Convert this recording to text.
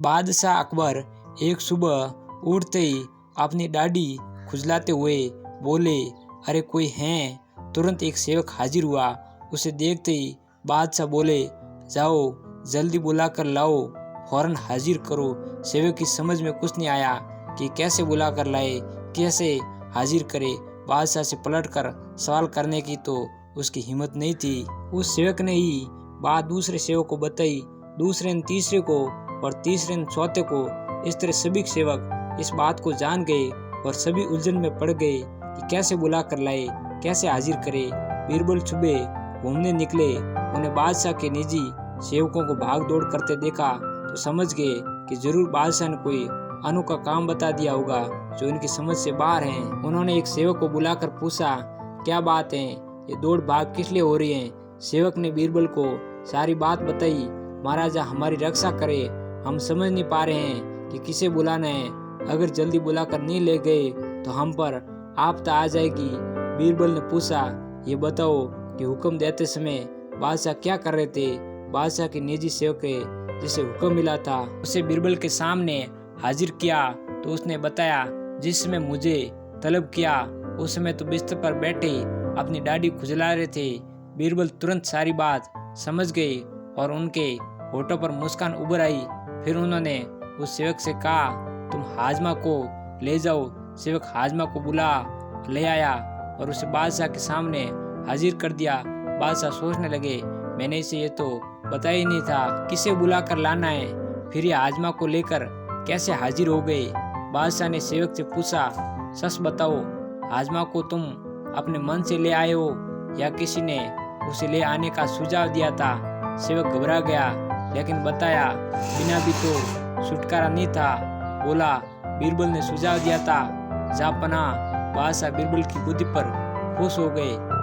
बादशाह अकबर एक सुबह उठते ही अपनी दाढ़ी खुजलाते हुए बोले, अरे कोई है? तुरंत एक सेवक हाजिर हुआ। उसे देखते ही बादशाह बोले, जाओ जल्दी बुला कर लाओ, फौरन हाजिर करो। सेवक की समझ में कुछ नहीं आया कि कैसे बुला कर लाए, कैसे हाजिर करे। बादशाह से पलट कर सवाल करने की तो उसकी हिम्मत नहीं थी। उस सेवक ने ही बात दूसरे सेवक को बताई, दूसरे ने तीसरे को और तीसरे ने चौथे को। इस तरह सभी सेवक इस बात को जान गए और सभी उलझन में पड़ गए कि कैसे बुला कर लाए, कैसे हाजिर करे। बीरबल सुबह घूमने निकले। उन्हें बादशाह के निजी सेवकों को भाग दौड़ करते देखा तो समझ गए कि जरूर बादशाह ने कोई अनोखा काम बता दिया होगा जो इनकी समझ से बाहर है। उन्होंने एक सेवक को बुलाकर पूछा, क्या बात है, ये दौड़ भाग किस लिए हो रही है? सेवक ने बीरबल को सारी बात बताई। महाराजा हमारी रक्षा करे, हम समझ नहीं पा रहे हैं कि किसे बुलाना है। अगर जल्दी बुलाकर नहीं ले गए तो हम पर आपदा आ जाएगी। बीरबल ने पूछा, ये बताओ कि हुक्म देते समय बादशाह क्या कर रहे थे? बादशाह के निजी सेवक जिसे हुक्म मिला था उसे बीरबल के सामने हाजिर किया तो उसने बताया, जिस समय मुझे तलब किया उस समय तो बिस्तर पर बैठे अपनी दाढ़ी खुजला रहे थे। बीरबल तुरंत सारी बात समझ गए और उनके होठों पर मुस्कान उभर आई। फिर उन्होंने उस सेवक से कहा, तुम हाजमा को ले जाओ। सेवक हाजमा को बुला ले आया और उसे बादशाह के सामने हाजिर कर दिया। बादशाह सोचने लगे, मैंने इसे ये तो बताया ही नहीं था किसे बुला कर लाना है, फिर ये हाजमा को लेकर कैसे हाजिर हो गए। बादशाह ने सेवक से पूछा, सच बताओ, हाजमा को तुम अपने मन से ले आए हो या किसी ने उसे ले आने का सुझाव दिया था? सेवक घबरा गया लेकिन बताया, बिना भी तो छुटकारा नहीं था। बोला, बीरबल ने सुझाव दिया था। जापना बादशाह बीरबल की बुद्धि पर खुश हो गए।